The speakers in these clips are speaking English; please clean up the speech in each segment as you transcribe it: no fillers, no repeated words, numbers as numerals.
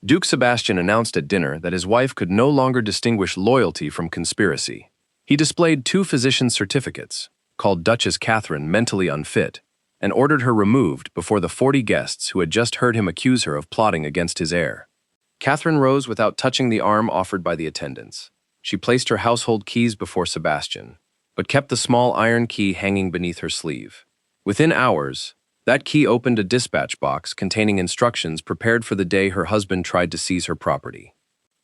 Duke Sebastian announced at dinner that his wife could no longer distinguish loyalty from conspiracy. He displayed 2 physician's certificates, called Duchess Catherine mentally unfit, and ordered her removed before the 40 guests who had just heard him accuse her of plotting against his heir. Catherine rose without touching the arm offered by the attendants. She placed her household keys before Sebastian, but kept the small iron key hanging beneath her sleeve. Within hours, that key opened a dispatch box containing instructions prepared for the day her husband tried to seize her property.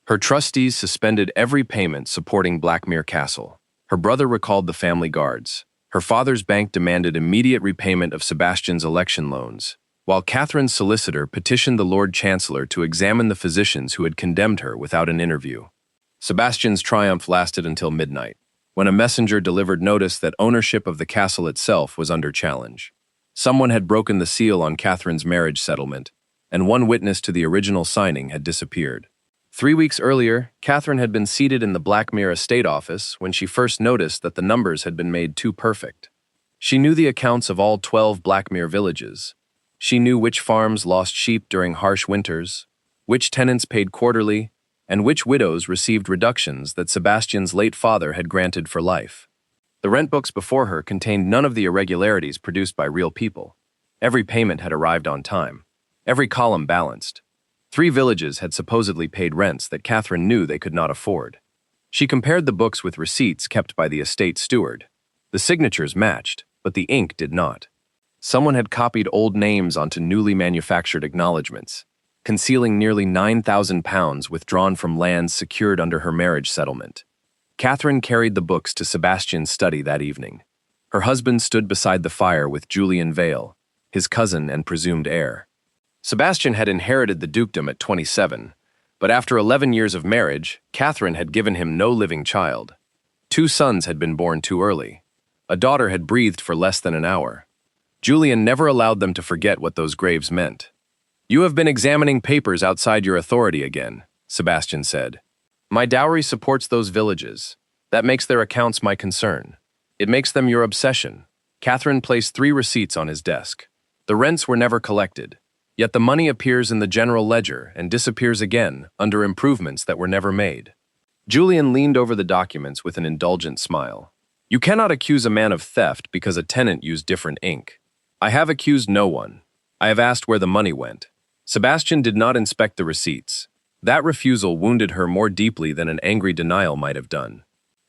Her trustees suspended every payment supporting Blackmere Castle. Her brother recalled the family guards. Her father's bank demanded immediate repayment of Sebastian's election loans, while Catherine's solicitor petitioned the Lord Chancellor to examine the physicians who had condemned her without an interview. Sebastian's triumph lasted until midnight, when a messenger delivered notice that ownership of the castle itself was under challenge. Someone had broken the seal on Catherine's marriage settlement, and one witness to the original signing had disappeared. 3 weeks earlier, Catherine had been seated in the Blackmere estate office when she first noticed that the numbers had been made too perfect. She knew the accounts of all 12 Blackmere villages. She knew which farms lost sheep during harsh winters, which tenants paid quarterly, and which widows received reductions that Sebastian's late father had granted for life. The rent books before her contained none of the irregularities produced by real people. Every payment had arrived on time, every column balanced. 3 villages had supposedly paid rents that Catherine knew they could not afford. She compared the books with receipts kept by the estate steward. The signatures matched, but the ink did not. Someone had copied old names onto newly manufactured acknowledgments, concealing nearly £9,000 withdrawn from lands secured under her marriage settlement. Catherine carried the books to Sebastian's study that evening. Her husband stood beside the fire with Julian Vale, his cousin and presumed heir. Sebastian had inherited the dukedom at 27, but after 11 years of marriage, Catherine had given him no living child. 2 sons had been born too early. A daughter had breathed for less than an hour. Julian never allowed them to forget what those graves meant. "You have been examining papers outside your authority again," Sebastian said. "My dowry supports those villages. That makes their accounts my concern. It makes them your obsession." Catherine placed 3 receipts on his desk. The rents were never collected, yet the money appears in the general ledger and disappears again under improvements that were never made. Julian leaned over the documents with an indulgent smile. "You cannot accuse a man of theft because a tenant used different ink. I have accused no one. I have asked where the money went." Sebastian did not inspect the receipts. That refusal wounded her more deeply than an angry denial might have done.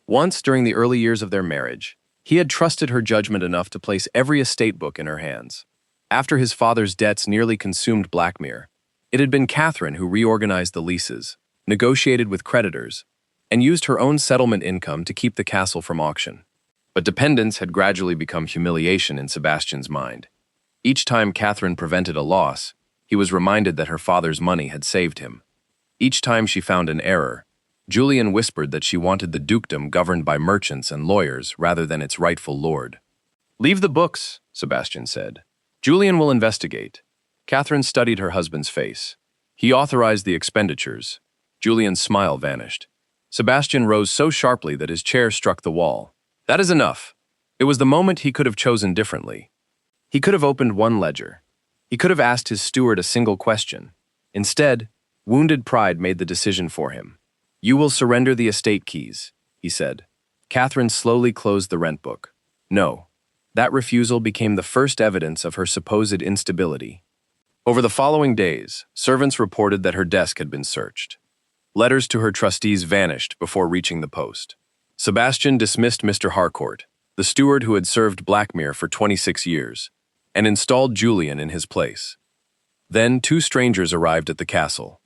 Once, during the early years of their marriage, he had trusted her judgment enough to place every estate book in her hands. After his father's debts nearly consumed Blackmere, it had been Catherine who reorganized the leases, negotiated with creditors, and used her own settlement income to keep the castle from auction. But dependence had gradually become humiliation in Sebastian's mind. Each time Catherine prevented a loss, he was reminded that her father's money had saved him. Each time she found an error, Julian whispered that she wanted the dukedom governed by merchants and lawyers rather than its rightful lord. "Leave the books," Sebastian said. "Julian will investigate." Catherine studied her husband's face. He authorized the expenditures. Julian's smile vanished. Sebastian rose so sharply that his chair struck the wall. "That is enough." It was the moment he could have chosen differently. He could have opened one ledger. He could have asked his steward a single question. Instead, wounded pride made the decision for him. "You will surrender the estate keys," he said. Catherine slowly closed the rent book. No. That refusal became the first evidence of her supposed instability. Over the following days, servants reported that her desk had been searched. Letters to her trustees vanished before reaching the post. Sebastian dismissed Mr. Harcourt, the steward who had served Blackmere for 26 years, and installed Julian in his place. Then 2 strangers arrived at the castle.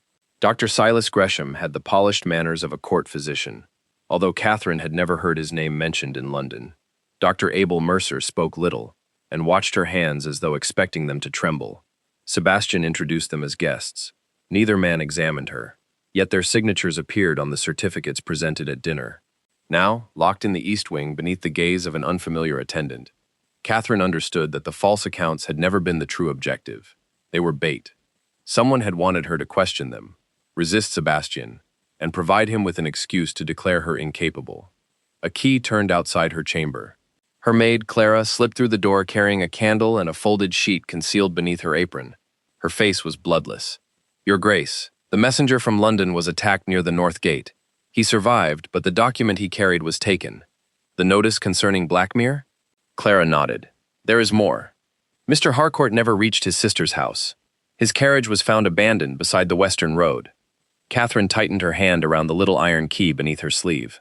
Dr. Silas Gresham had the polished manners of a court physician, although Catherine had never heard his name mentioned in London. Dr. Abel Mercer spoke little, and watched her hands as though expecting them to tremble. Sebastian introduced them as guests. Neither man examined her, yet their signatures appeared on the certificates presented at dinner. Now, locked in the east wing beneath the gaze of an unfamiliar attendant, Catherine understood that the false accounts had never been the true objective. They were bait. Someone had wanted her to question them, resist Sebastian, and provide him with an excuse to declare her incapable. A key turned outside her chamber. Her maid, Clara, slipped through the door carrying a candle and a folded sheet concealed beneath her apron. Her face was bloodless. "Your Grace," The messenger from London was attacked near the North Gate. He survived, but the document he carried was taken. The notice concerning Blackmere? Clara nodded. There is more. Mr. Harcourt never reached his sister's house. His carriage was found abandoned beside the western road. Catherine tightened her hand around the little iron key beneath her sleeve.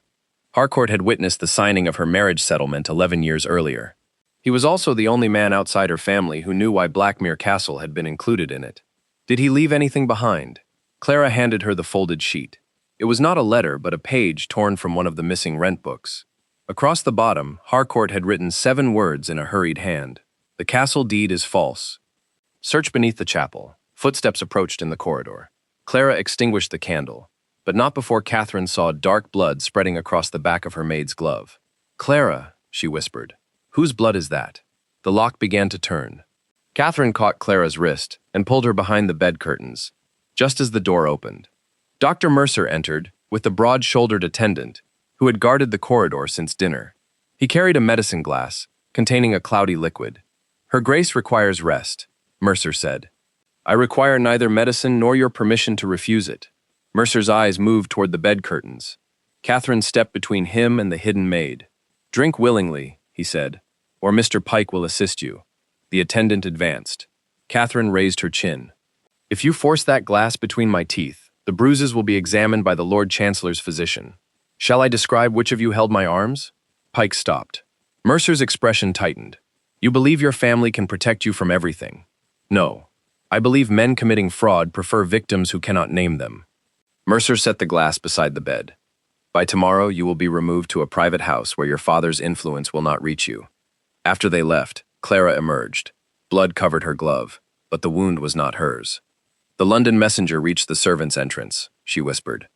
Harcourt had witnessed the signing of her marriage settlement 11 years earlier. He was also the only man outside her family who knew why Blackmere Castle had been included in it. Did he leave anything behind? Clara handed her the folded sheet. It was not a letter, but a page torn from one of the missing rent books. Across the bottom, Harcourt had written 7 words in a hurried hand. The castle deed is false. Search beneath the chapel. Footsteps approached in the corridor. Clara extinguished the candle, but not before Catherine saw dark blood spreading across the back of her maid's glove. Clara, she whispered. Whose blood is that? The lock began to turn. Catherine caught Clara's wrist and pulled her behind the bed curtains, just as the door opened. Dr. Mercer entered with the broad-shouldered attendant who had guarded the corridor since dinner. He carried a medicine glass containing a cloudy liquid. Her Grace requires rest, Mercer said. I require neither medicine nor your permission to refuse it. Mercer's eyes moved toward the bed curtains. Catherine stepped between him and the hidden maid. Drink willingly, he said, or Mr. Pike will assist you. The attendant advanced. Catherine raised her chin. If you force that glass between my teeth, the bruises will be examined by the Lord Chancellor's physician. Shall I describe which of you held my arms? Pike stopped. Mercer's expression tightened. You believe your family can protect you from everything. No. I believe men committing fraud prefer victims who cannot name them. Mercer set the glass beside the bed. By tomorrow, you will be removed to a private house where your father's influence will not reach you. After they left, Clara emerged. Blood covered her glove, but the wound was not hers. The London messenger reached the servants' entrance, she whispered.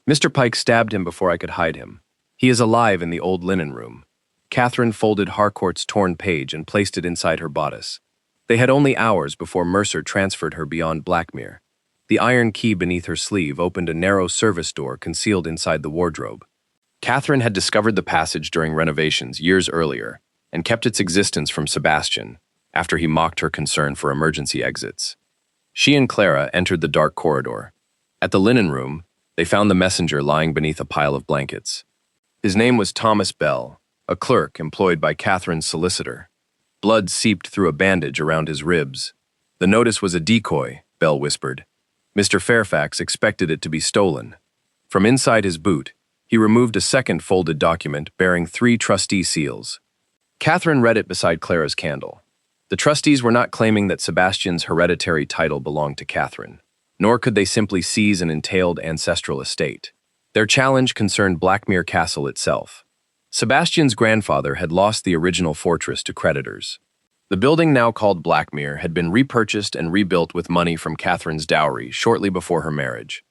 Mr. Pike stabbed him before I could hide him. He is alive in the old linen room. Catherine folded Harcourt's torn page and placed it inside her bodice. They had only hours before Mercer transferred her beyond Blackmere. The iron key beneath her sleeve opened a narrow service door concealed inside the wardrobe. Catherine had discovered the passage during renovations years earlier and kept its existence from Sebastian after he mocked her concern for emergency exits. She and Clara entered the dark corridor. At the linen room, they found the messenger lying beneath a pile of blankets. His name was Thomas Bell, a clerk employed by Catherine's solicitor. Blood seeped through a bandage around his ribs. The notice was a decoy, Bell whispered. Mr. Fairfax expected it to be stolen. From inside his boot, he removed a second folded document bearing 3 trustee seals. Catherine read it beside Clara's candle. The trustees were not claiming that Sebastian's hereditary title belonged to Catherine, nor could they simply seize an entailed ancestral estate. Their challenge concerned Blackmere Castle itself. Sebastian's grandfather had lost the original fortress to creditors. The building now called Blackmere had been repurchased and rebuilt with money from Catherine's dowry shortly before her marriage.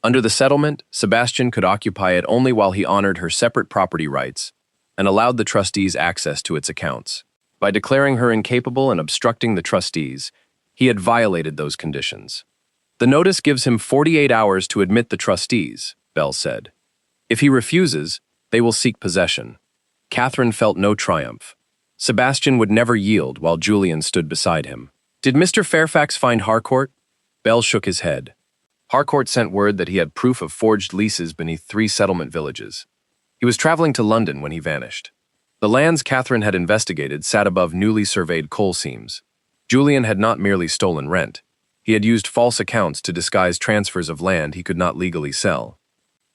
Under the settlement, Sebastian could occupy it only while he honored her separate property rights and allowed the trustees access to its accounts. By declaring her incapable and obstructing the trustees, he had violated those conditions. The notice gives him 48 hours to admit the trustees, Bell said. If he refuses, they will seek possession. Catherine felt no triumph. Sebastian would never yield while Julian stood beside him. Did Mr. Fairfax find Harcourt? Bell shook his head. Harcourt sent word that he had proof of forged leases beneath 3 settlement villages. He was traveling to London when he vanished. The lands Catherine had investigated sat above newly surveyed coal seams. Julian had not merely stolen rent. He had used false accounts to disguise transfers of land he could not legally sell.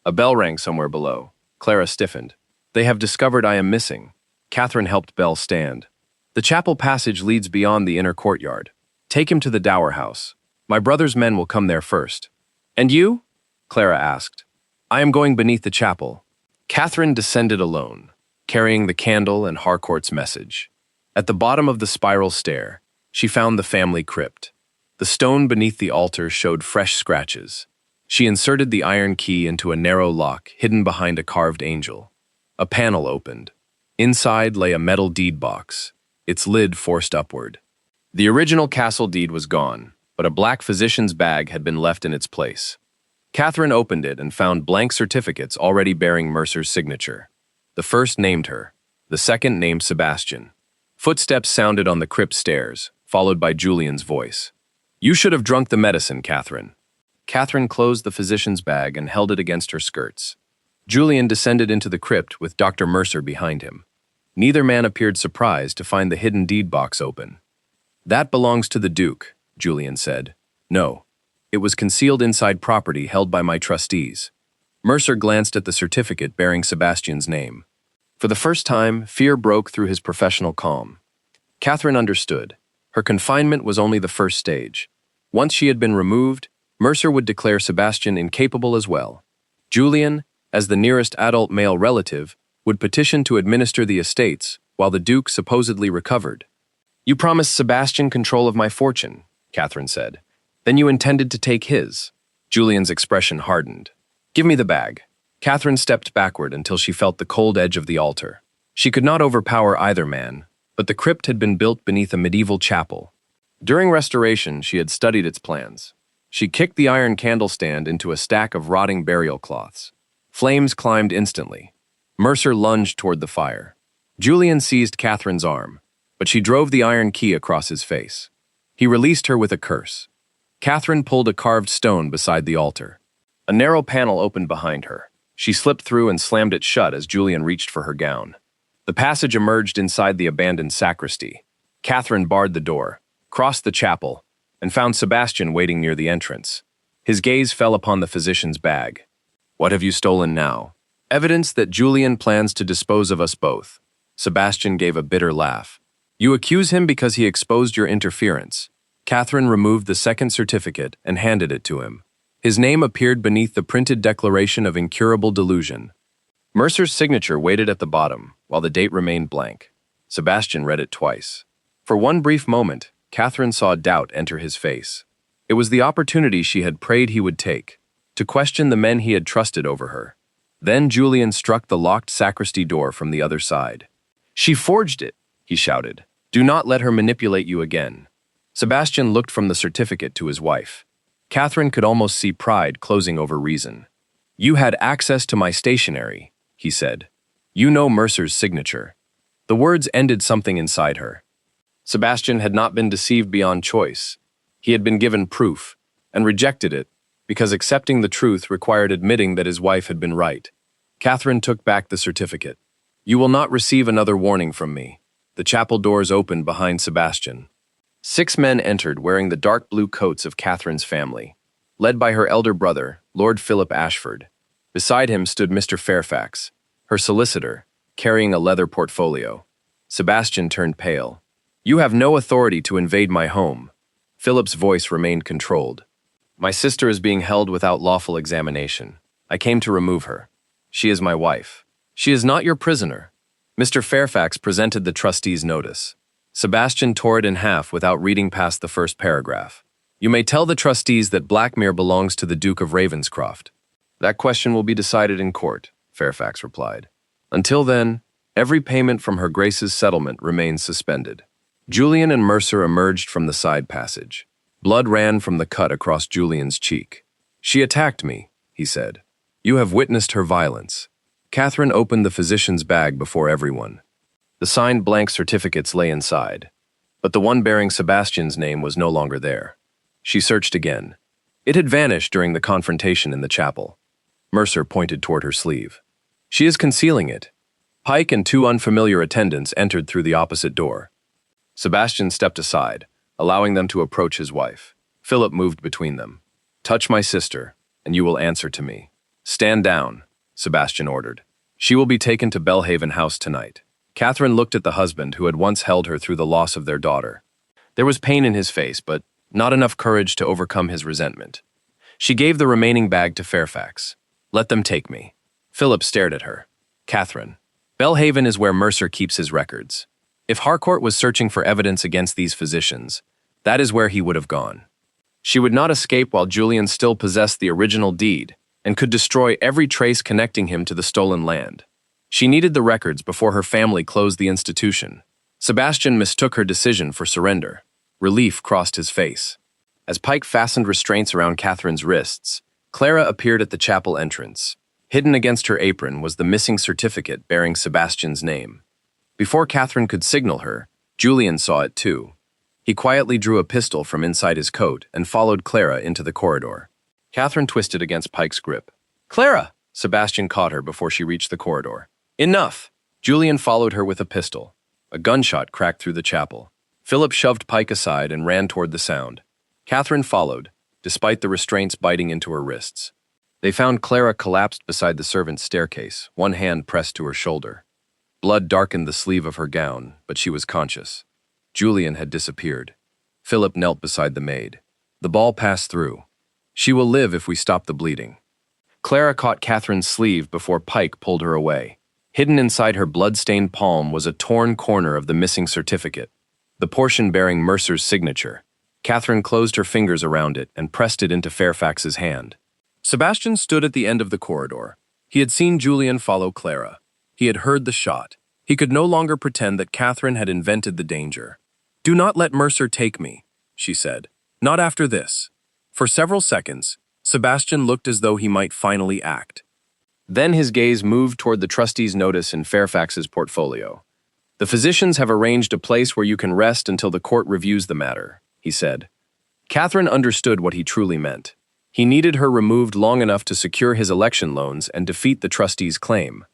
A bell rang somewhere below. Clara stiffened. They have discovered I am missing. Catherine helped Bell stand. The chapel passage leads beyond the inner courtyard. Take him to the dower house. My brother's men will come there first. And you? Clara asked. I am going beneath the chapel. Catherine descended alone, carrying the candle and Harcourt's message. At the bottom of the spiral stair, she found the family crypt. The stone beneath the altar showed fresh scratches. She inserted the iron key into a narrow lock hidden behind a carved angel. A panel opened. Inside lay a metal deed box, its lid forced upward. The original castle deed was gone, but a black physician's bag had been left in its place. Catherine opened it and found blank certificates already bearing Mercer's signature. The first named her, the second named Sebastian. Footsteps sounded on the crypt stairs, followed by Julian's voice. You should have drunk the medicine, Catherine. Catherine closed the physician's bag and held it against her skirts. Julian descended into the crypt with Dr. Mercer behind him. Neither man appeared surprised to find the hidden deed box open. "That belongs to the Duke," Julian said. "No. It was concealed inside property held by my trustees." Mercer glanced at the certificate bearing Sebastian's name. For the first time, fear broke through his professional calm. Catherine understood. Her confinement was only the first stage. Once she had been removed, Mercer would declare Sebastian incapable as well. Julian, as the nearest adult male relative, would petition to administer the estates while the Duke supposedly recovered. "You promised Sebastian control of my fortune," Catherine said. "Then you intended to take his." Julian's expression hardened. "Give me the bag." Catherine stepped backward until she felt the cold edge of the altar. She could not overpower either man, but the crypt had been built beneath a medieval chapel. During restoration, she had studied its plans. She kicked the iron candlestand into a stack of rotting burial cloths. Flames climbed instantly. Mercer lunged toward the fire. Julian seized Catherine's arm, but she drove the iron key across his face. He released her with a curse. Catherine pulled a carved stone beside the altar. A narrow panel opened behind her. She slipped through and slammed it shut as Julian reached for her gown. The passage emerged inside the abandoned sacristy. Catherine barred the door, crossed the chapel, and found Sebastian waiting near the entrance. His gaze fell upon the physician's bag. "What have you stolen now?" "Evidence that Julian plans to dispose of us both." Sebastian gave a bitter laugh. "You accuse him because he exposed your interference." Catherine removed the second certificate and handed it to him. His name appeared beneath the printed declaration of incurable delusion. Mercer's signature waited at the bottom, while the date remained blank. Sebastian read it twice. For one brief moment, Catherine saw doubt enter his face. It was the opportunity she had prayed he would take, to question the men he had trusted over her. Then Julian struck the locked sacristy door from the other side. "She forged it," he shouted. "Do not let her manipulate you again." Sebastian looked from the certificate to his wife. Catherine could almost see pride closing over reason. "You had access to my stationery," he said. "You know Mercer's signature." The words ended something inside her. Sebastian had not been deceived beyond choice. He had been given proof, and rejected it, because accepting the truth required admitting that his wife had been right. Catherine took back the certificate. "You will not receive another warning from me." The chapel doors opened behind Sebastian. 6 men entered wearing the dark blue coats of Catherine's family, led by her elder brother, Lord Philip Ashford. Beside him stood Mr. Fairfax, her solicitor, carrying a leather portfolio. Sebastian turned pale. "You have no authority to invade my home." Philip's voice remained controlled. "My sister is being held without lawful examination. I came to remove her. She is my wife. She is not your prisoner." Mr. Fairfax presented the trustee's notice. Sebastian tore it in half without reading past the first paragraph. "You may tell the trustees that Blackmere belongs to the Duke of Ravenscroft." "That question will be decided in court," Fairfax replied. "Until then, every payment from Her Grace's settlement remains suspended." Julian and Mercer emerged from the side passage. Blood ran from the cut across Julian's cheek. "She attacked me," he said. "You have witnessed her violence." Catherine opened the physician's bag before everyone. The signed blank certificates lay inside, but the one bearing Sebastian's name was no longer there. She searched again. It had vanished during the confrontation in the chapel. Mercer pointed toward her sleeve. "She is concealing it." Pike and 2 unfamiliar attendants entered through the opposite door. Sebastian stepped aside, allowing them to approach his wife. Philip moved between them. "Touch my sister, and you will answer to me." "Stand down," Sebastian ordered. "She will be taken to Bellhaven House tonight." Catherine looked at the husband who had once held her through the loss of their daughter. There was pain in his face, but not enough courage to overcome his resentment. She gave the remaining bag to Fairfax. "Let them take me." Philip stared at her. "Catherine, Bellhaven is where Mercer keeps his records. If Harcourt was searching for evidence against these physicians, that is where he would have gone. She would not escape while Julian still possessed the original deed and could destroy every trace connecting him to the stolen land. She needed the records before her family closed the institution. Sebastian mistook her decision for surrender. Relief crossed his face. As Pike fastened restraints around Catherine's wrists, Clara appeared at the chapel entrance. Hidden against her apron was the missing certificate bearing Sebastian's name. Before Catherine could signal her, Julian saw it too. He quietly drew a pistol from inside his coat and followed Clara into the corridor. Catherine twisted against Pike's grip. "Clara!" Sebastian caught her before she reached the corridor. "Enough!" Julian followed her with a pistol. A gunshot cracked through the chapel. Philip shoved Pike aside and ran toward the sound. Catherine followed, despite the restraints biting into her wrists. They found Clara collapsed beside the servants' staircase, one hand pressed to her shoulder. Blood darkened the sleeve of her gown, but she was conscious. Julian had disappeared. Philip knelt beside the maid. "The ball passed through. She will live if we stop the bleeding." Clara caught Catherine's sleeve before Pike pulled her away. Hidden inside her blood-stained palm was a torn corner of the missing certificate, the portion bearing Mercer's signature. Catherine closed her fingers around it and pressed it into Fairfax's hand. Sebastian stood at the end of the corridor. He had seen Julian follow Clara. He had heard the shot. He could no longer pretend that Catherine had invented the danger. "Do not let Mercer take me," she said. "Not after this." For several seconds, Sebastian looked as though he might finally act. Then his gaze moved toward the trustee's notice in Fairfax's portfolio. "The physicians have arranged a place where you can rest until the court reviews the matter," he said. Catherine understood what he truly meant. He needed her removed long enough to secure his election loans and defeat the trustee's claim.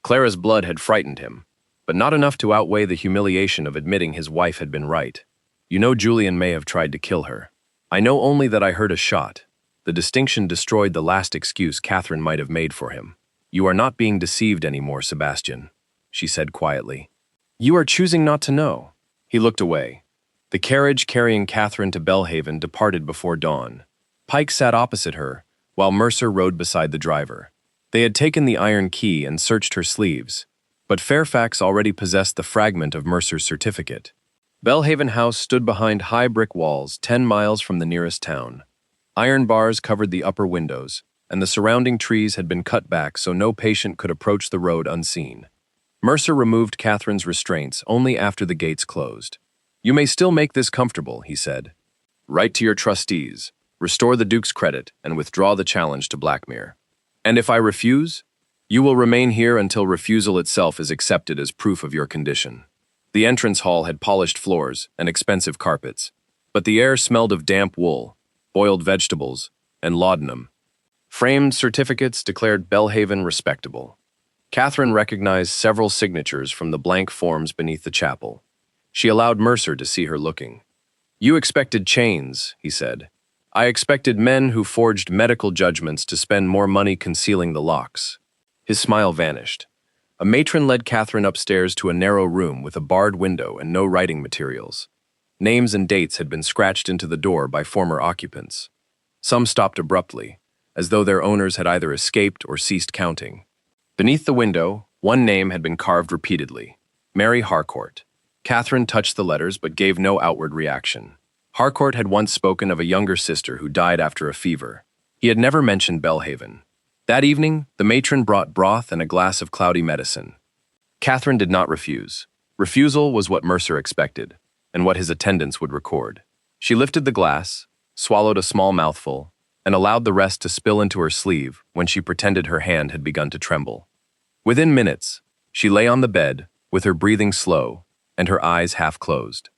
Clara's blood had frightened him, but not enough to outweigh the humiliation of admitting his wife had been right. "You know Julian may have tried to kill her. I know only that I heard a shot." The distinction destroyed the last excuse Catherine might have made for him. "You are not being deceived anymore, Sebastian," she said quietly. "You are choosing not to know." He looked away. The carriage carrying Catherine to Bellhaven departed before dawn. Pike sat opposite her, while Mercer rode beside the driver. They had taken the iron key and searched her sleeves, but Fairfax already possessed the fragment of Mercer's certificate. Bellhaven House stood behind high brick walls 10 miles from the nearest town. Iron bars covered the upper windows, and the surrounding trees had been cut back so no patient could approach the road unseen. Mercer removed Catherine's restraints only after the gates closed. "You may still make this comfortable," he said. "Write to your trustees, restore the Duke's credit, and withdraw the challenge to Blackmere. And if I refuse, you will remain here until refusal itself is accepted as proof of your condition." The entrance hall had polished floors and expensive carpets, but the air smelled of damp wool, boiled vegetables, and laudanum. Framed certificates declared Bellhaven respectable. Catherine recognized several signatures from the blank forms beneath the chapel. She allowed Mercer to see her looking. "You expected chains," he said. "I expected men who forged medical judgments to spend more money concealing the locks." His smile vanished. A matron led Catherine upstairs to a narrow room with a barred window and no writing materials. Names and dates had been scratched into the door by former occupants. Some stopped abruptly, as though their owners had either escaped or ceased counting. Beneath the window, one name had been carved repeatedly: Mary Harcourt. Catherine touched the letters but gave no outward reaction. Harcourt had once spoken of a younger sister who died after a fever. He had never mentioned Bellhaven. That evening, the matron brought broth and a glass of cloudy medicine. Catherine did not refuse. Refusal was what Mercer expected, and what his attendants would record. She lifted the glass, swallowed a small mouthful, and allowed the rest to spill into her sleeve when she pretended her hand had begun to tremble. Within minutes, she lay on the bed, with her breathing slow and her eyes half closed.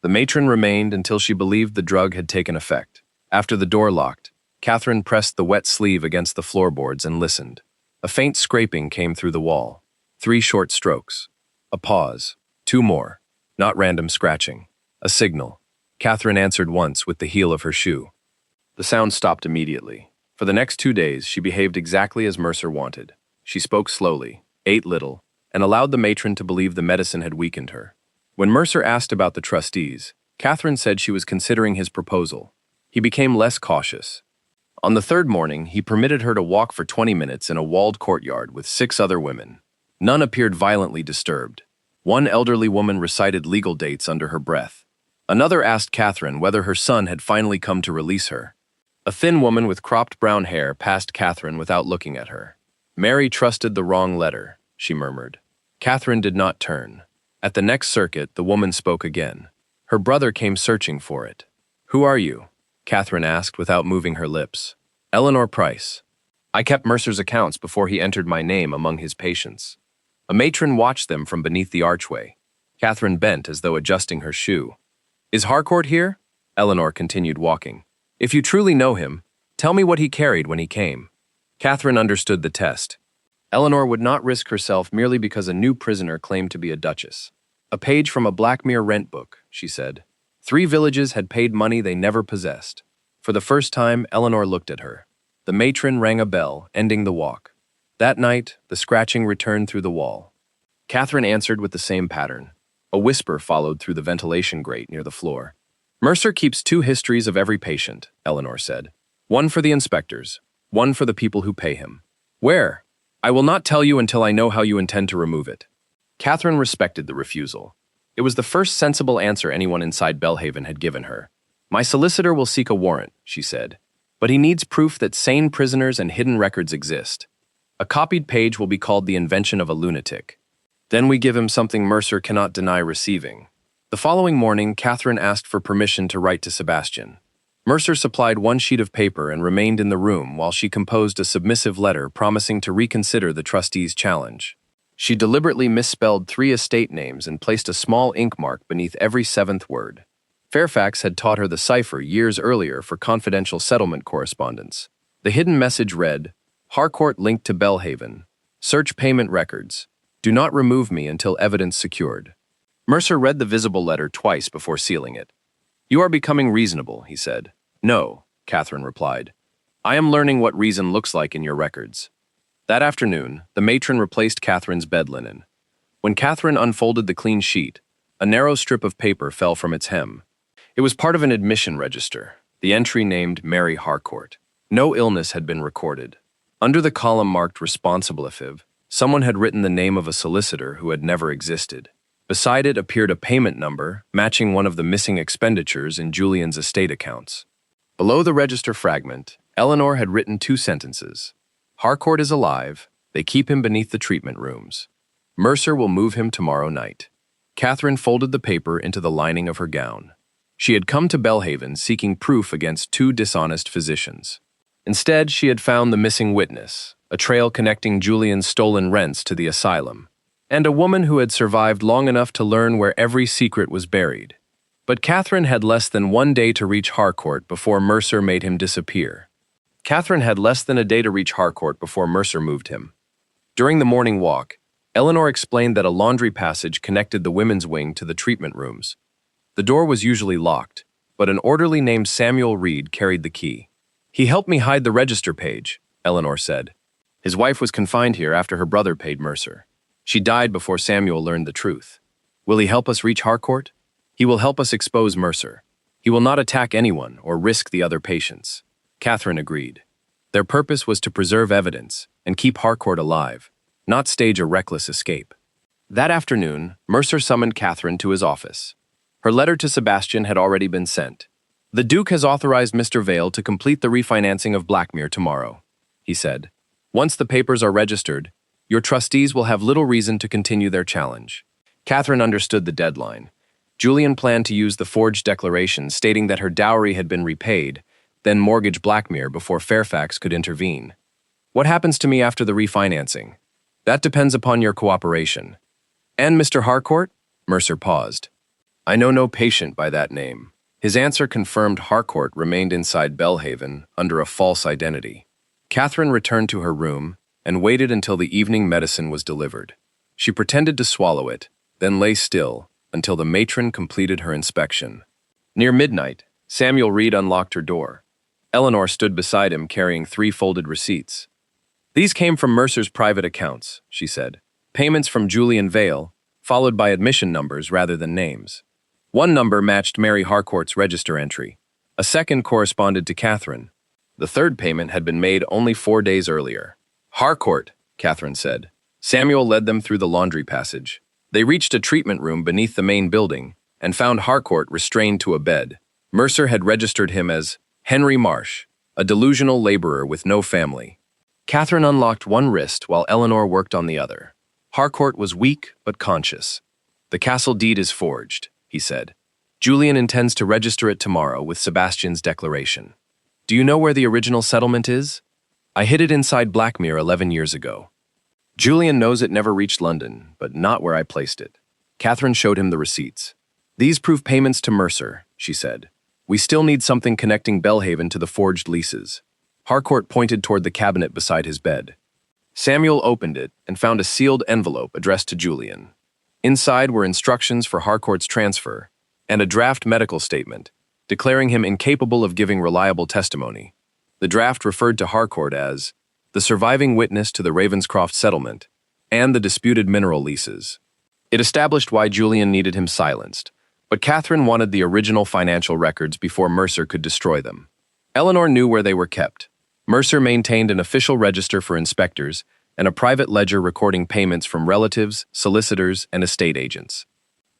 The matron remained until she believed the drug had taken effect. After the door locked, Catherine pressed the wet sleeve against the floorboards and listened. A faint scraping came through the wall. 3 short strokes. A pause. 2 more. Not random scratching. A signal. Catherine answered once with the heel of her shoe. The sound stopped immediately. For the next 2 days, she behaved exactly as Mercer wanted. She spoke slowly, ate little, and allowed the matron to believe the medicine had weakened her. When Mercer asked about the trustees, Catherine said she was considering his proposal. He became less cautious. On the 3rd morning, he permitted her to walk for 20 minutes in a walled courtyard with 6 other women. None appeared violently disturbed. One elderly woman recited legal dates under her breath. Another asked Catherine whether her son had finally come to release her. A thin woman with cropped brown hair passed Catherine without looking at her. "Mary trusted the wrong letter," she murmured. Catherine did not turn. At the next circuit, the woman spoke again. Her brother came searching for it. "Who are you?" Catherine asked without moving her lips. "Eleanor Price. I kept Mercer's accounts before he entered my name among his patients." A matron watched them from beneath the archway. Catherine bent as though adjusting her shoe. "Is Harcourt here?" Eleanor continued walking. "If you truly know him, Tell me what he carried when he came. Catherine understood the test. Eleanor would not risk herself merely because a new prisoner claimed to be a duchess. A page from a Blackmere rent book, she said. 3 villages had paid money they never possessed. For the first time, Eleanor looked at her. The matron rang a bell, ending the walk. That night, the scratching returned through the wall. Catherine answered with the same pattern. A whisper followed through the ventilation grate near the floor. Mercer keeps 2 histories of every patient, Eleanor said. One for the inspectors, one for the people who pay him. Where? I will not tell you until I know how you intend to remove it. Catherine respected the refusal. It was the first sensible answer anyone inside Bellhaven had given her. My solicitor will seek a warrant, she said, but he needs proof that sane prisoners and hidden records exist. A copied page will be called the invention of a lunatic. Then we give him something Mercer cannot deny receiving. The following morning, Catherine asked for permission to write to Sebastian. Mercer supplied 1 sheet of paper and remained in the room while she composed a submissive letter promising to reconsider the trustees' challenge. She deliberately misspelled 3 estate names and placed a small ink mark beneath every 7th word. Fairfax had taught her the cipher years earlier for confidential settlement correspondence. The hidden message read, Harcourt linked to Bellhaven. Search payment records. Do not remove me until evidence secured. Mercer read the visible letter twice before sealing it. You are becoming reasonable, he said. No, Catherine replied. I am learning what reason looks like in your records. That afternoon, the matron replaced Catherine's bed linen. When Catherine unfolded the clean sheet, a narrow strip of paper fell from its hem. It was part of an admission register, the entry named Mary Harcourt. No illness had been recorded. Under the column marked responsible if, someone had written the name of a solicitor who had never existed. Beside it appeared a payment number matching one of the missing expenditures in Julian's estate accounts. Below the register fragment, Eleanor had written 2 sentences. Harcourt is alive. They keep him beneath the treatment rooms. Mercer will move him tomorrow night. Catherine folded the paper into the lining of her gown. She had come to Bellhaven seeking proof against 2 dishonest physicians. Instead, she had found the missing witness, a trail connecting Julian's stolen rents to the asylum, and a woman who had survived long enough to learn where every secret was buried. But Catherine had less than 1 day to reach Harcourt before Mercer made him disappear. Catherine had less than a day to reach Harcourt before Mercer moved him. During the morning walk, Eleanor explained that a laundry passage connected the women's wing to the treatment rooms. The door was usually locked, but an orderly named Samuel Reed carried the key. He helped me hide the register page, Eleanor said. His wife was confined here after her brother paid Mercer. She died before Samuel learned the truth. Will he help us reach Harcourt? He will help us expose Mercer. He will not attack anyone or risk the other patients. Catherine agreed. Their purpose was to preserve evidence and keep Harcourt alive, not stage a reckless escape. That afternoon, Mercer summoned Catherine to his office. Her letter to Sebastian had already been sent. The Duke has authorized Mr. Vale to complete the refinancing of Blackmere tomorrow, he said. Once the papers are registered, your trustees will have little reason to continue their challenge. Catherine understood the deadline. Julian planned to use the forged declaration stating that her dowry had been repaid, then mortgage Blackmere before Fairfax could intervene. What happens to me after the refinancing? That depends upon your cooperation. And Mr. Harcourt? Mercer paused. I know no patient by that name. His answer confirmed Harcourt remained inside Bellhaven under a false identity. Catherine returned to her room and waited until the evening medicine was delivered. She pretended to swallow it, then lay still until the matron completed her inspection. Near midnight, Samuel Reed unlocked her door. Eleanor stood beside him carrying 3 folded receipts. These came from Mercer's private accounts, she said. Payments from Julian Vale, followed by admission numbers rather than names. One number matched Mary Harcourt's register entry. A second corresponded to Catherine. The third payment had been made only 4 days earlier. Harcourt, Catherine said. Samuel led them through the laundry passage. They reached a treatment room beneath the main building and found Harcourt restrained to a bed. Mercer had registered him as Henry Marsh, a delusional laborer with no family. Catherine unlocked one wrist while Eleanor worked on the other. Harcourt was weak but conscious. The castle deed is forged, he said. Julian intends to register it tomorrow with Sebastian's declaration. Do you know where the original settlement is? I hid it inside Blackmere 11 years ago. Julian knows it never reached London, but not where I placed it. Catherine showed him the receipts. These prove payments to Mercer, she said. We still need something connecting Bellhaven to the forged leases. Harcourt pointed toward the cabinet beside his bed. Samuel opened it and found a sealed envelope addressed to Julian. Inside were instructions for Harcourt's transfer and a draft medical statement, declaring him incapable of giving reliable testimony. The draft referred to Harcourt as the surviving witness to the Ravenscroft settlement and the disputed mineral leases. It established why Julian needed him silenced, but Catherine wanted the original financial records before Mercer could destroy them. Eleanor knew where they were kept. Mercer maintained an official register for inspectors and a private ledger recording payments from relatives, solicitors, and estate agents.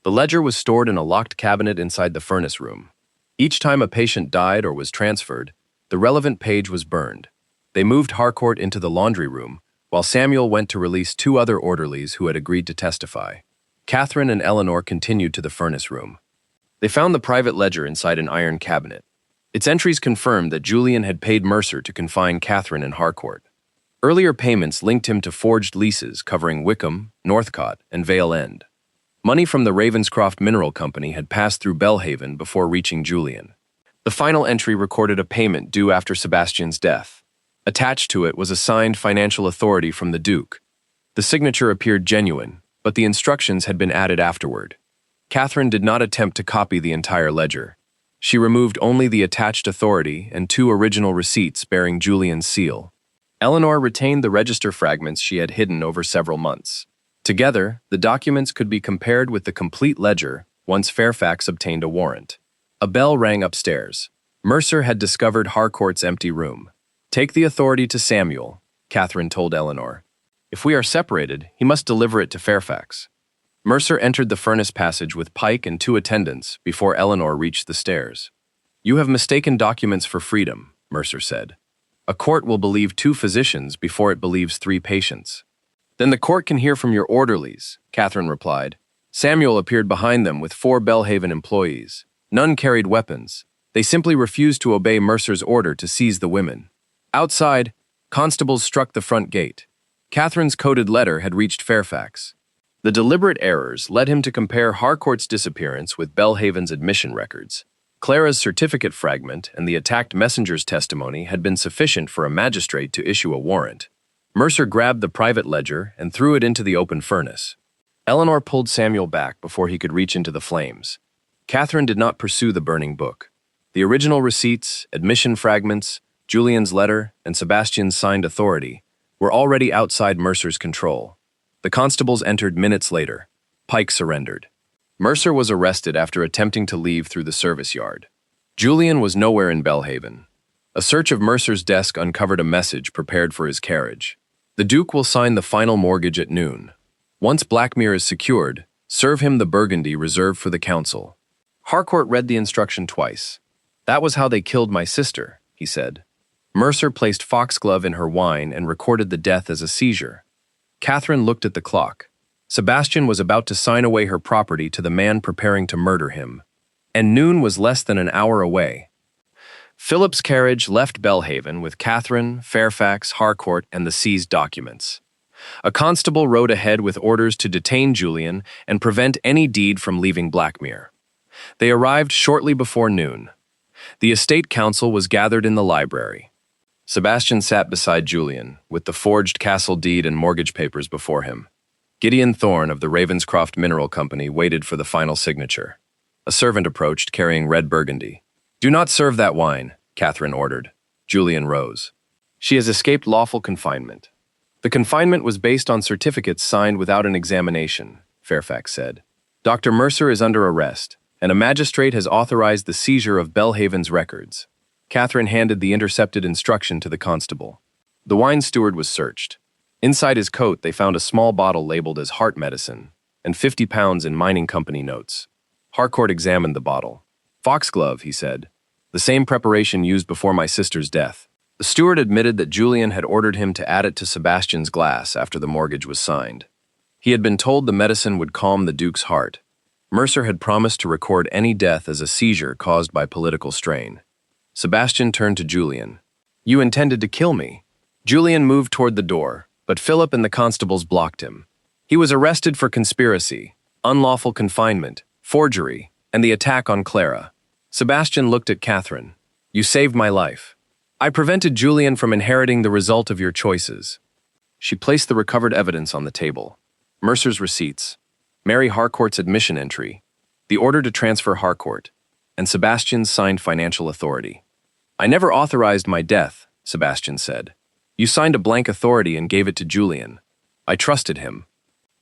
The ledger was stored in a locked cabinet inside the furnace room. Each time a patient died or was transferred, the relevant page was burned. They moved Harcourt into the laundry room, while Samuel went to release two other orderlies who had agreed to testify. Catherine and Eleanor continued to the furnace room. They found the private ledger inside an iron cabinet. Its entries confirmed that Julian had paid Mercer to confine Catherine and Harcourt. Earlier payments linked him to forged leases covering Wickham, Northcott, and Vale End. Money from the Ravenscroft Mineral Company had passed through Bellhaven before reaching Julian. The final entry recorded a payment due after Sebastian's death. Attached to it was a signed financial authority from the Duke. The signature appeared genuine, but the instructions had been added afterward. Catherine did not attempt to copy the entire ledger. She removed only the attached authority and two original receipts bearing Julian's seal. Eleanor retained the register fragments she had hidden over several months. Together, the documents could be compared with the complete ledger once Fairfax obtained a warrant. A bell rang upstairs. Mercer had discovered Harcourt's empty room. "Take the authority to Samuel," Catherine told Eleanor. "If we are separated, he must deliver it to Fairfax." Mercer entered the furnace passage with Pike and two attendants before Eleanor reached the stairs. "You have mistaken documents for freedom," Mercer said. "A court will believe two physicians before it believes three patients." "Then the court can hear from your orderlies," Catherine replied. Samuel appeared behind them with four Bellhaven employees. None carried weapons. They simply refused to obey Mercer's order to seize the women. Outside, constables struck the front gate. Catherine's coded letter had reached Fairfax. The deliberate errors led him to compare Harcourt's disappearance with Bellhaven's admission records. Clara's certificate fragment and the attacked messenger's testimony had been sufficient for a magistrate to issue a warrant. Mercer grabbed the private ledger and threw it into the open furnace. Eleanor pulled Samuel back before he could reach into the flames. Catherine did not pursue the burning book. The original receipts, admission fragments, Julian's letter, and Sebastian's signed authority were already outside Mercer's control. The constables entered minutes later. Pike surrendered. Mercer was arrested after attempting to leave through the service yard. Julian was nowhere in Bellhaven. A search of Mercer's desk uncovered a message prepared for his carriage. "The Duke will sign the final mortgage at noon. Once Blackmere is secured, serve him the burgundy reserved for the council." Harcourt read the instruction twice. "That was how they killed my sister," he said. Mercer placed foxglove in her wine and recorded the death as a seizure. Catherine looked at the clock. Sebastian was about to sign away her property to the man preparing to murder him, and noon was less than an hour away. Philip's carriage left Bellhaven with Catherine, Fairfax, Harcourt, and the seized documents. A constable rode ahead with orders to detain Julian and prevent any deed from leaving Blackmere. They arrived shortly before noon. The estate council was gathered in the library. Sebastian sat beside Julian, with the forged castle deed and mortgage papers before him. Gideon Thorne of the Ravenscroft Mineral Company waited for the final signature. A servant approached, carrying red burgundy. "Do not serve that wine," Catherine ordered. Julian rose. "She has escaped lawful confinement." "The confinement was based on certificates signed without an examination," Fairfax said. "Dr. Mercer is under arrest, and a magistrate has authorized the seizure of Bellhaven's records." Catherine handed the intercepted instruction to the constable. The wine steward was searched. Inside his coat, they found a small bottle labeled as heart medicine and 50 pounds in mining company notes. Harcourt examined the bottle. "Foxglove," he said. "The same preparation used before my sister's death." The steward admitted that Julian had ordered him to add it to Sebastian's glass after the mortgage was signed. He had been told the medicine would calm the Duke's heart. Mercer had promised to record any death as a seizure caused by political strain. Sebastian turned to Julian. "You intended to kill me." Julian moved toward the door, but Philip and the constables blocked him. He was arrested for conspiracy, unlawful confinement, forgery, and the attack on Clara. Sebastian looked at Catherine. "You saved my life." I prevented Julian from inheriting the result of your choices. She placed the recovered evidence on the table. Mercer's receipts, Mary Harcourt's admission entry, the order to transfer Harcourt, and Sebastian's signed financial authority. I never authorized my death, Sebastian said. You signed a blank authority and gave it to Julian. I trusted him.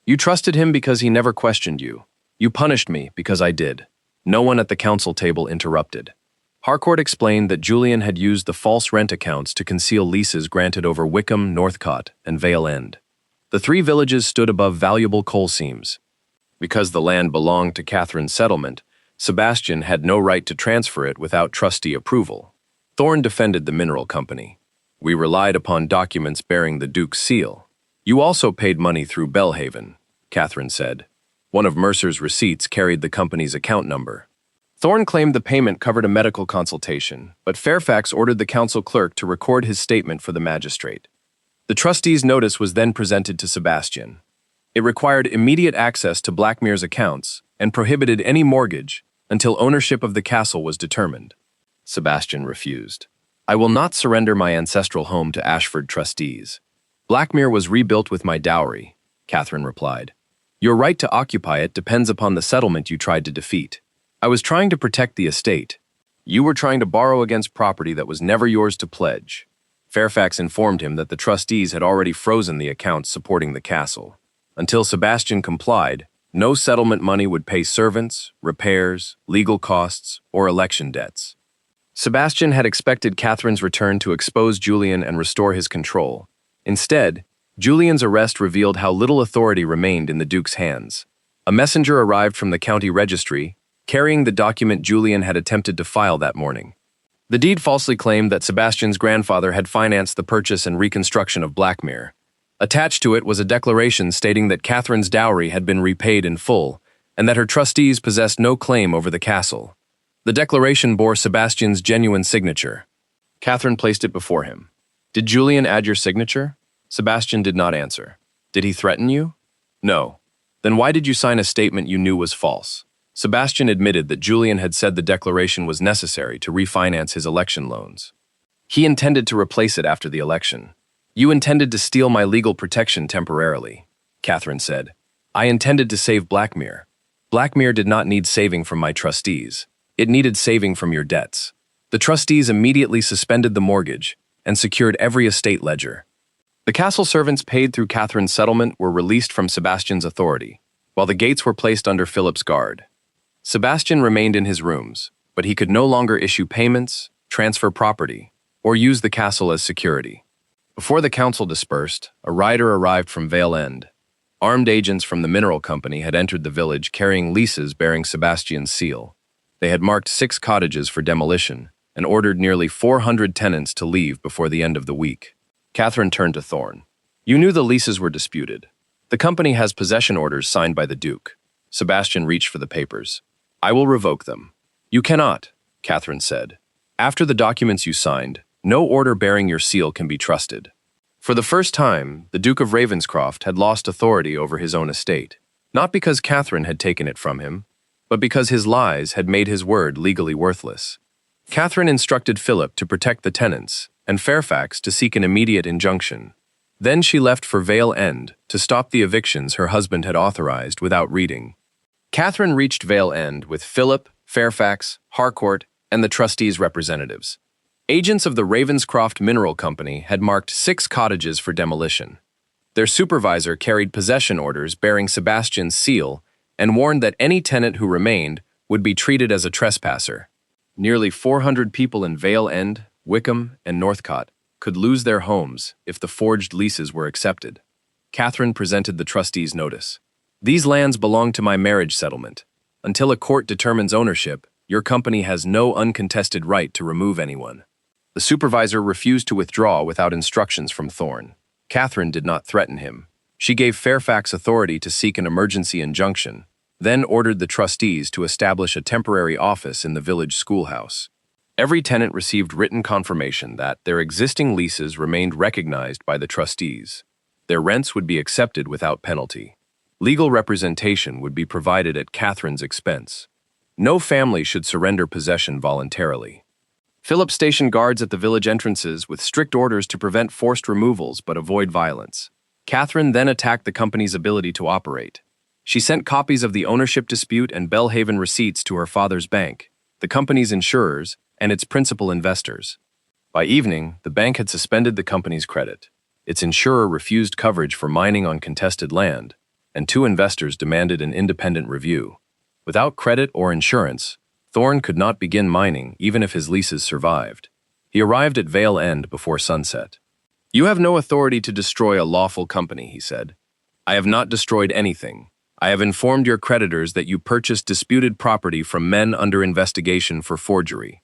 You trusted him because he never questioned you. You punished me because I did. No one at the council table interrupted. Harcourt explained that Julian had used the false rent accounts to conceal leases granted over Wickham, Northcote, and Vale End. The three villages stood above valuable coal seams. Because the land belonged to Catherine's settlement, Sebastian had no right to transfer it without trustee approval. Thorne defended the mineral company. We relied upon documents bearing the Duke's seal. You also paid money through Bellhaven, Catherine said. One of Mercer's receipts carried the company's account number. Thorne claimed the payment covered a medical consultation, but Fairfax ordered the council clerk to record his statement for the magistrate. The trustee's notice was then presented to Sebastian. It required immediate access to Blackmere's accounts and prohibited any mortgage until ownership of the castle was determined. Sebastian refused. I will not surrender my ancestral home to Ashford trustees. Blackmere was rebuilt with my dowry, Catherine replied. Your right to occupy it depends upon the settlement you tried to defeat. I was trying to protect the estate. You were trying to borrow against property that was never yours to pledge. Fairfax informed him that the trustees had already frozen the accounts supporting the castle. Until Sebastian complied, no settlement money would pay servants, repairs, legal costs, or election debts. Sebastian had expected Catherine's return to expose Julian and restore his control. Instead, Julian's arrest revealed how little authority remained in the Duke's hands. A messenger arrived from the county registry, carrying the document Julian had attempted to file that morning. The deed falsely claimed that Sebastian's grandfather had financed the purchase and reconstruction of Blackmere. Attached to it was a declaration stating that Catherine's dowry had been repaid in full and that her trustees possessed no claim over the castle. The declaration bore Sebastian's genuine signature. Catherine placed it before him. Did Julian add your signature? Sebastian did not answer. Did he threaten you? No. Then why did you sign a statement you knew was false? Sebastian admitted that Julian had said the declaration was necessary to refinance his election loans. He intended to replace it after the election. You intended to steal my legal protection temporarily, Catherine said. I intended to save Blackmere. Blackmere did not need saving from my trustees. It needed saving from your debts. The trustees immediately suspended the mortgage and secured every estate ledger. The castle servants paid through Catherine's settlement were released from Sebastian's authority, while the gates were placed under Philip's guard. Sebastian remained in his rooms, but he could no longer issue payments, transfer property, or use the castle as security. Before the council dispersed, a rider arrived from Vale End. Armed agents from the mineral company had entered the village carrying leases bearing Sebastian's seal. They had marked 6 cottages for demolition and ordered nearly 400 tenants to leave before the end of the week. Catherine turned to Thorne. You knew the leases were disputed. The company has possession orders signed by the Duke. Sebastian reached for the papers. I will revoke them. You cannot, Catherine said. After the documents you signed, no order bearing your seal can be trusted. For the first time, the Duke of Ravenscroft had lost authority over his own estate, not because Catherine had taken it from him, but because his lies had made his word legally worthless. Catherine instructed Philip to protect the tenants and Fairfax to seek an immediate injunction. Then she left for Vale End to stop the evictions her husband had authorized without reading. Catherine reached Vale End with Philip, Fairfax, Harcourt, and the trustees' representatives. Agents of the Ravenscroft Mineral Company had marked 6 cottages for demolition. Their supervisor carried possession orders bearing Sebastian's seal and warned that any tenant who remained would be treated as a trespasser. Nearly 400 people in Vale End, Wickham, and Northcote could lose their homes if the forged leases were accepted. Catherine presented the trustees' notice. These lands belong to my marriage settlement. Until a court determines ownership, your company has no uncontested right to remove anyone. The supervisor refused to withdraw without instructions from Thorne. Catherine did not threaten him. She gave Fairfax authority to seek an emergency injunction, then ordered the trustees to establish a temporary office in the village schoolhouse. Every tenant received written confirmation that their existing leases remained recognized by the trustees. Their rents would be accepted without penalty. Legal representation would be provided at Catherine's expense. No family should surrender possession voluntarily. Philip stationed guards at the village entrances with strict orders to prevent forced removals but avoid violence. Catherine then attacked the company's ability to operate. She sent copies of the ownership dispute and Bellhaven receipts to her father's bank, the company's insurers, and its principal investors. By evening, the bank had suspended the company's credit. Its insurer refused coverage for mining on contested land, and 2 investors demanded an independent review. Without credit or insurance, Thorne could not begin mining even if his leases survived. He arrived at Vale End before sunset. "You have no authority to destroy a lawful company," he said. "I have not destroyed anything. I have informed your creditors that you purchased disputed property from men under investigation for forgery.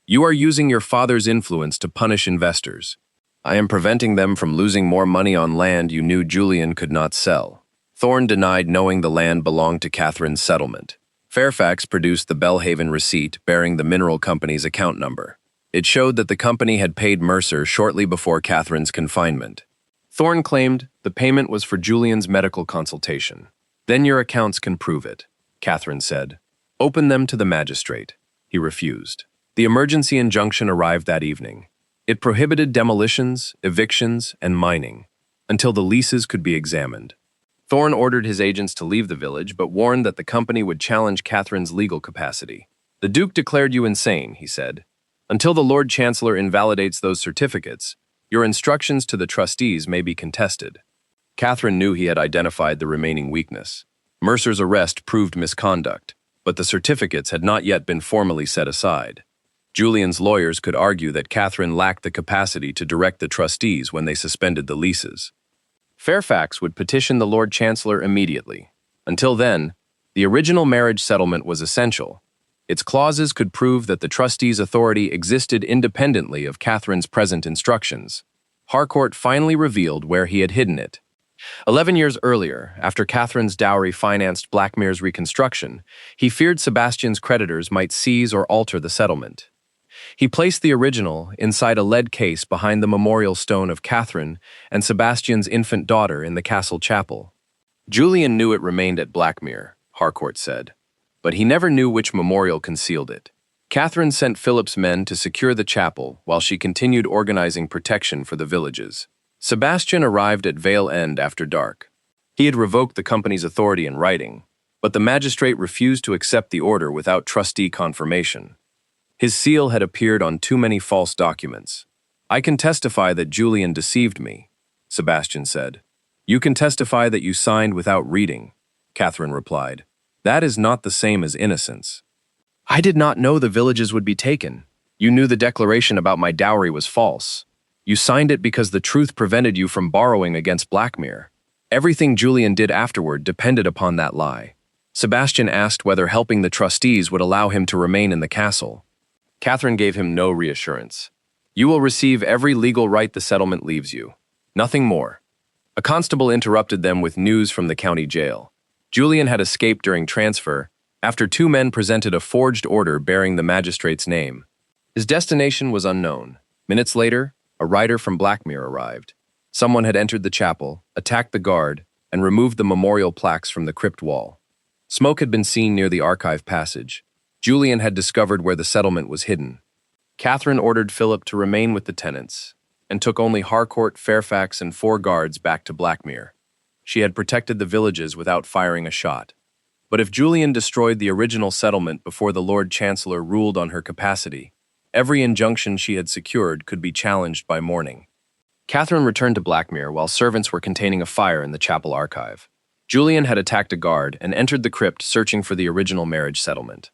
You are using your father's influence to punish investors. I am preventing them from losing more money on land you knew Julian could not sell." Thorne denied knowing the land belonged to Catherine's settlement. Fairfax produced the Bellhaven receipt bearing the mineral company's account number. It showed that the company had paid Mercer shortly before Catherine's confinement. Thorne claimed the payment was for Julian's medical consultation. "Then your accounts can prove it," Catherine said. "Open them to the magistrate." He refused. The emergency injunction arrived that evening. It prohibited demolitions, evictions, and mining, until the leases could be examined. Thorne ordered his agents to leave the village, but warned that the company would challenge Catherine's legal capacity. "The Duke declared you insane," he said. "Until the Lord Chancellor invalidates those certificates, your instructions to the trustees may be contested." Catherine knew he had identified the remaining weakness. Mercer's arrest proved misconduct, but the certificates had not yet been formally set aside. Julian's lawyers could argue that Catherine lacked the capacity to direct the trustees when they suspended the leases. Fairfax would petition the Lord Chancellor immediately. Until then, the original marriage settlement was essential. Its clauses could prove that the trustees' authority existed independently of Catherine's present instructions. Harcourt finally revealed where he had hidden it. 11 years earlier, after Catherine's dowry financed Blackmere's reconstruction, he feared Sebastian's creditors might seize or alter the settlement. He placed the original inside a lead case behind the memorial stone of Catherine and Sebastian's infant daughter in the castle chapel. Julian knew it remained at Blackmere, Harcourt said, but he never knew which memorial concealed it. Catherine sent Philip's men to secure the chapel while she continued organizing protection for the villages. Sebastian arrived at Vale End after dark. He had revoked the company's authority in writing, but the magistrate refused to accept the order without trustee confirmation. His seal had appeared on too many false documents. "I can testify that Julian deceived me," Sebastian said. "You can testify that you signed without reading," Catherine replied. "That is not the same as innocence." "I did not know the villages would be taken. You knew the declaration about my dowry was false. You signed it because the truth prevented you from borrowing against Blackmere. Everything Julian did afterward depended upon that lie." Sebastian asked whether helping the trustees would allow him to remain in the castle. Catherine gave him no reassurance. "You will receive every legal right the settlement leaves you. Nothing more." A constable interrupted them with news from the county jail. Julian had escaped during transfer after 2 men presented a forged order bearing the magistrate's name. His destination was unknown. Minutes later, a rider from Blackmere arrived. Someone had entered the chapel, attacked the guard, and removed the memorial plaques from the crypt wall. Smoke had been seen near the archive passage. Julian had discovered where the settlement was hidden. Catherine ordered Philip to remain with the tenants, and took only Harcourt, Fairfax, and 4 guards back to Blackmere. She had protected the villages without firing a shot. But if Julian destroyed the original settlement before the Lord Chancellor ruled on her capacity, every injunction she had secured could be challenged by morning. Catherine returned to Blackmere while servants were containing a fire in the chapel archive. Julian had attacked a guard and entered the crypt searching for the original marriage settlement.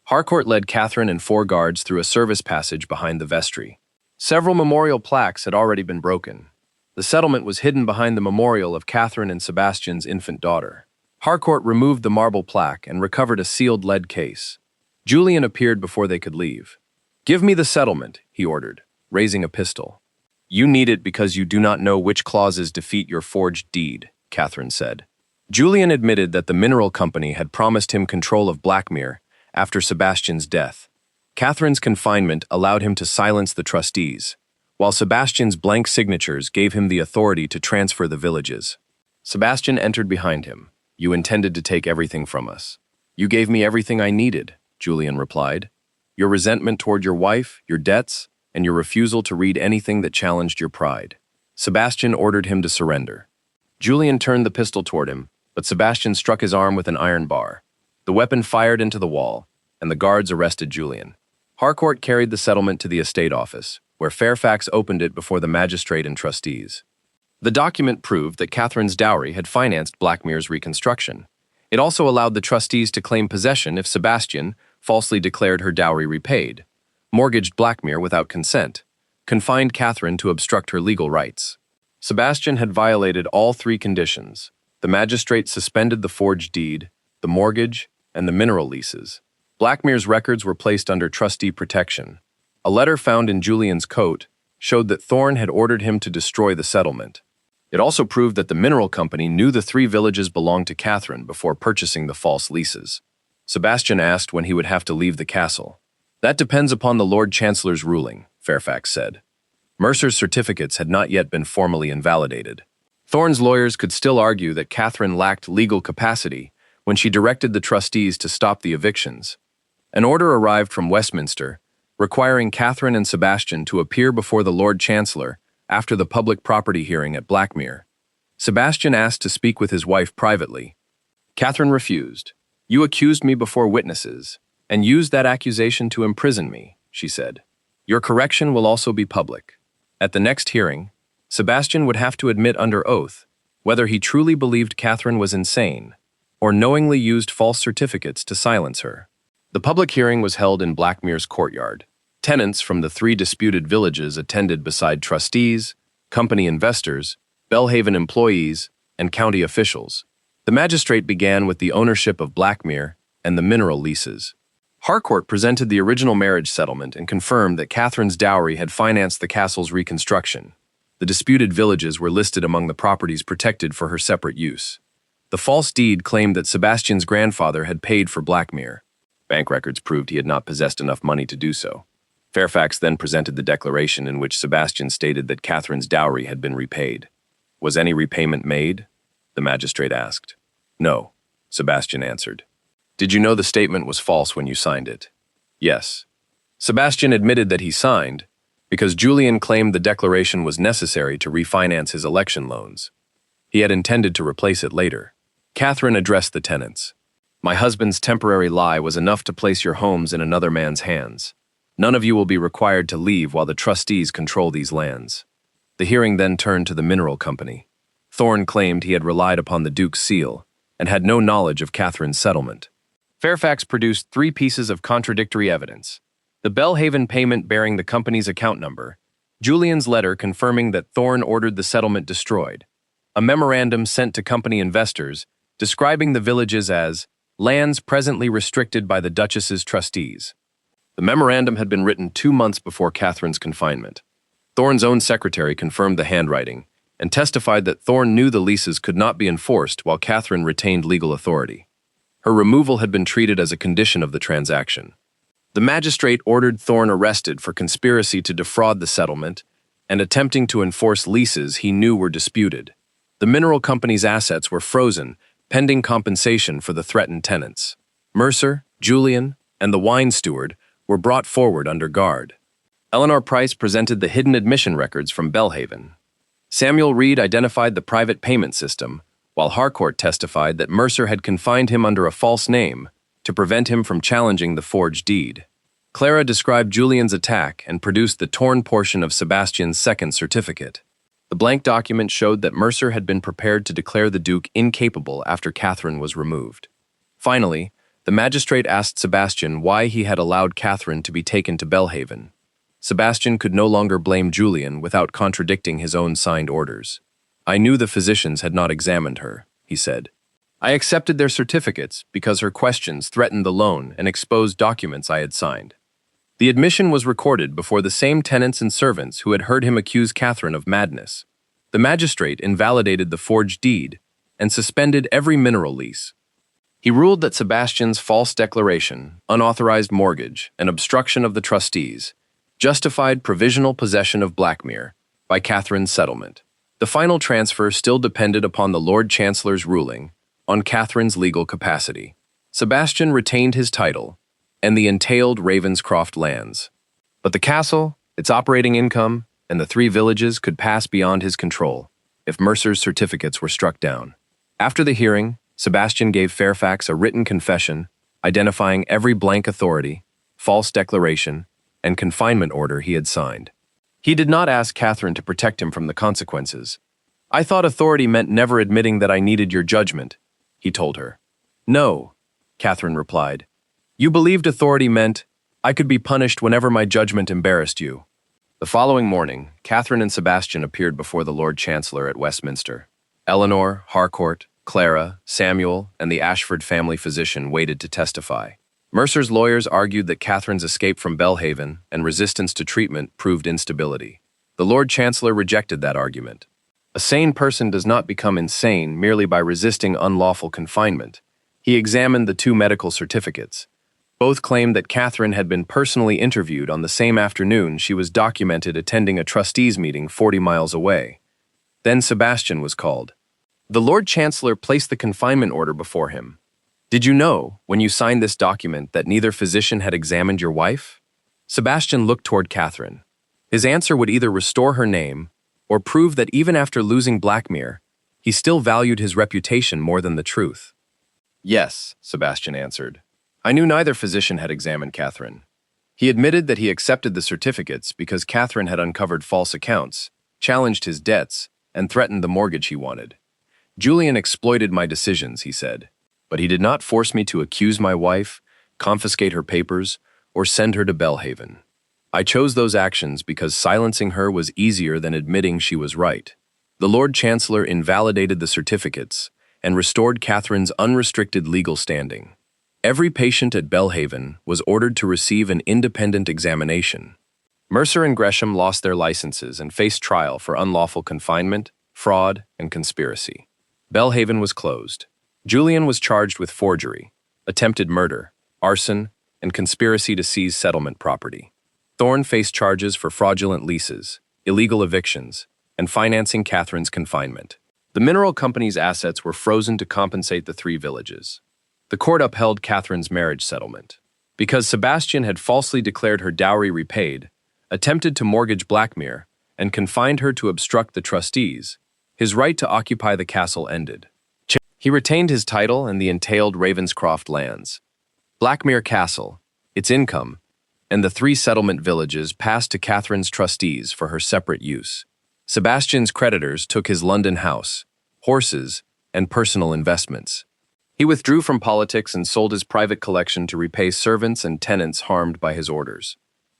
Harcourt led Catherine and 4 guards through a service passage behind the vestry. Several memorial plaques had already been broken. The settlement was hidden behind the memorial of Catherine and Sebastian's infant daughter. Harcourt removed the marble plaque and recovered a sealed lead case. Julian appeared before they could leave. "Give me the settlement," he ordered, raising a pistol. "You need it because you do not know which clauses defeat your forged deed," Catherine said. Julian admitted that the mineral company had promised him control of Blackmere after Sebastian's death. Catherine's confinement allowed him to silence the trustees, while Sebastian's blank signatures gave him the authority to transfer the villages. Sebastian entered behind him. "You intended to take everything from us." "You gave me everything I needed," Julian replied. your resentment toward your wife, your debts, and your refusal to read anything that challenged your pride. Sebastian ordered him to surrender. Julian turned the pistol toward him, but Sebastian struck his arm with an iron bar. The weapon fired into the wall, and the guards arrested Julian. Harcourt carried the settlement to the estate office, where Fairfax opened it before the magistrate and trustees. The document proved that Catherine's dowry had financed Blackmere's reconstruction. It also allowed the trustees to claim possession if Sebastian falsely declared her dowry repaid, mortgaged Blackmere without consent, confined Catherine to obstruct her legal rights. Sebastian had violated all three conditions. The magistrate suspended the forged deed, the mortgage, and the mineral leases. Blackmere's records were placed under trustee protection. A letter found in Julian's coat showed that Thorne had ordered him to destroy the settlement. It also proved that the mineral company knew the three villages belonged to Catherine before purchasing the false leases. Sebastian asked when he would have to leave the castle. "That depends upon the Lord Chancellor's ruling," Fairfax said. Mercer's certificates had not yet been formally invalidated. Thorne's lawyers could still argue that Catherine lacked legal capacity when she directed the trustees to stop the evictions. An order arrived from Westminster, requiring Catherine and Sebastian to appear before the Lord Chancellor after the public property hearing at Blackmere. Sebastian asked to speak with his wife privately. Catherine refused. "You accused me before witnesses, and used that accusation to imprison me," she said. "Your correction will also be public." At the next hearing, Sebastian would have to admit under oath whether he truly believed Catherine was insane or knowingly used false certificates to silence her. The public hearing was held in Blackmere's courtyard. Tenants from the three disputed villages attended beside trustees, company investors, Bellhaven employees, and county officials. The magistrate began with the ownership of Blackmere and the mineral leases. Harcourt presented the original marriage settlement and confirmed that Catherine's dowry had financed the castle's reconstruction. The disputed villages were listed among the properties protected for her separate use. The false deed claimed that Sebastian's grandfather had paid for Blackmere. Bank records proved he had not possessed enough money to do so. Fairfax then presented the declaration in which Sebastian stated that Catherine's dowry had been repaid. "Was any repayment made?" the magistrate asked. "No," Sebastian answered. "Did you know the statement was false when you signed it?" "Yes." Sebastian admitted that he signed because Julian claimed the declaration was necessary to refinance his election loans. He had intended to replace it later. Catherine addressed the tenants. "My husband's temporary lie was enough to place your homes in another man's hands. None of you will be required to leave while the trustees control these lands." The hearing then turned to the mineral company. Thorne claimed he had relied upon the Duke's seal and had no knowledge of Catherine's settlement. Fairfax produced 3 pieces of contradictory evidence: the Bellhaven payment bearing the company's account number, Julian's letter confirming that Thorne ordered the settlement destroyed, a memorandum sent to company investors describing the villages as lands presently restricted by the Duchess's trustees. The memorandum had been written 2 months before Catherine's confinement. Thorne's own secretary confirmed the handwriting and testified that Thorne knew the leases could not be enforced while Catherine retained legal authority. Her removal had been treated as a condition of the transaction. The magistrate ordered Thorne arrested for conspiracy to defraud the settlement and attempting to enforce leases he knew were disputed. The mineral company's assets were frozen, pending compensation for the threatened tenants. Mercer, Julian, and the wine steward were brought forward under guard. Eleanor Price presented the hidden admission records from Bellhaven. Samuel Reed identified the private payment system, while Harcourt testified that Mercer had confined him under a false name to prevent him from challenging the forged deed. Clara described Julian's attack and produced the torn portion of Sebastian's second certificate. The blank document showed that Mercer had been prepared to declare the Duke incapable after Catherine was removed. Finally, the magistrate asked Sebastian why he had allowed Catherine to be taken to Bellhaven. Sebastian could no longer blame Julian without contradicting his own signed orders. "I knew the physicians had not examined her," he said. "I accepted their certificates because her questions threatened the loan and exposed documents I had signed." The admission was recorded before the same tenants and servants who had heard him accuse Catherine of madness. The magistrate invalidated the forged deed and suspended every mineral lease. He ruled that Sebastian's false declaration, unauthorized mortgage, and obstruction of the trustees justified provisional possession of Blackmere by Catherine's settlement. The final transfer still depended upon the Lord Chancellor's ruling on Catherine's legal capacity. Sebastian retained his title, and the entailed Ravenscroft lands. But the castle, its operating income, and the 3 villages could pass beyond his control if Mercer's certificates were struck down. After the hearing, Sebastian gave Fairfax a written confession identifying every blank authority, false declaration, and confinement order he had signed. He did not ask Catherine to protect him from the consequences. "I thought authority meant never admitting that I needed your judgment," he told her. "No," Catherine replied. "You believed authority meant I could be punished whenever my judgment embarrassed you." The following morning, Catherine and Sebastian appeared before the Lord Chancellor at Westminster. Eleanor, Harcourt, Clara, Samuel, and the Ashford family physician waited to testify. Mercer's lawyers argued that Catherine's escape from Bellhaven and resistance to treatment proved instability. The Lord Chancellor rejected that argument. A sane person does not become insane merely by resisting unlawful confinement. He examined the 2 medical certificates. Both claimed that Catherine had been personally interviewed on the same afternoon she was documented attending a trustees meeting 40 miles away. Then Sebastian was called. The Lord Chancellor placed the confinement order before him. "Did you know, when you signed this document, that neither physician had examined your wife?" Sebastian looked toward Catherine. His answer would either restore her name or prove that even after losing Blackmere, he still valued his reputation more than the truth. "Yes," Sebastian answered. "I knew neither physician had examined Catherine." He admitted that he accepted the certificates because Catherine had uncovered false accounts, challenged his debts, and threatened the mortgage he wanted. "Julian exploited my decisions," he said, "but he did not force me to accuse my wife, confiscate her papers, or send her to Bellhaven. I chose those actions because silencing her was easier than admitting she was right." The Lord Chancellor invalidated the certificates and restored Catherine's unrestricted legal standing. Every patient at Bellhaven was ordered to receive an independent examination. Mercer and Gresham lost their licenses and faced trial for unlawful confinement, fraud, and conspiracy. Bellhaven was closed. Julian was charged with forgery, attempted murder, arson, and conspiracy to seize settlement property. Thorne faced charges for fraudulent leases, illegal evictions, and financing Catherine's confinement. The mineral company's assets were frozen to compensate the 3 villages. The court upheld Catherine's marriage settlement. Because Sebastian had falsely declared her dowry repaid, attempted to mortgage Blackmere, and confined her to obstruct the trustees, his right to occupy the castle ended. He retained his title and the entailed Ravenscroft lands. Blackmere Castle, its income, and the 3 settlement villages passed to Catherine's trustees for her separate use. Sebastian's creditors took his London house, horses, and personal investments. He withdrew from politics and sold his private collection to repay servants and tenants harmed by his orders.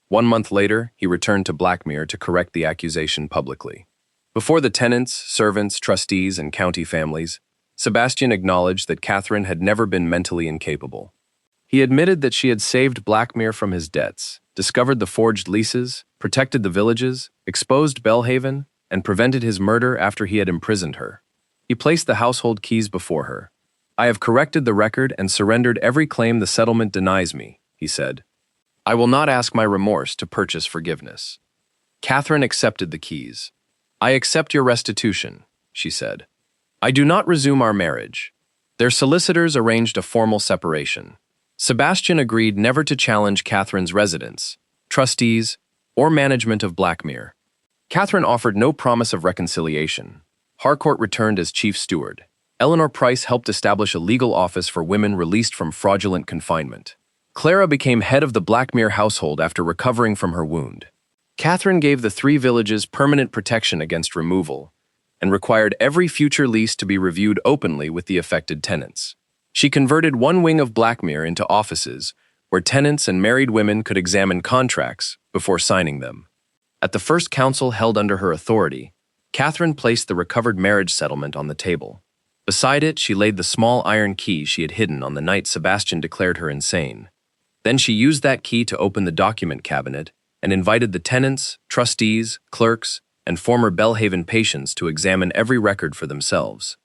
1 month later, he returned to Blackmere to correct the accusation publicly. Before the tenants, servants, trustees, and county families, Sebastian acknowledged that Catherine had never been mentally incapable. He admitted that she had saved Blackmere from his debts, discovered the forged leases, protected the villages, exposed Bellhaven, and prevented his murder after he had imprisoned her. He placed the household keys before her. "I have corrected the record and surrendered every claim the settlement denies me," he said. "I will not ask my remorse to purchase forgiveness." Catherine accepted the keys. "I accept your restitution," she said. "I do not resume our marriage." Their solicitors arranged a formal separation. Sebastian agreed never to challenge Catherine's residence, trustees, or management of Blackmere. Catherine offered no promise of reconciliation. Harcourt returned as chief steward. Eleanor Price helped establish a legal office for women released from fraudulent confinement. Clara became head of the Blackmere household after recovering from her wound. Catherine gave the 3 villages permanent protection against removal and required every future lease to be reviewed openly with the affected tenants. She converted one wing of Blackmere into offices where tenants and married women could examine contracts before signing them. At the first council held under her authority, Catherine placed the recovered marriage settlement on the table. Beside it, she laid the small iron key she had hidden on the night Sebastian declared her insane. Then she used that key to open the document cabinet and invited the tenants, trustees, clerks, and former Bellhaven patients to examine every record for themselves.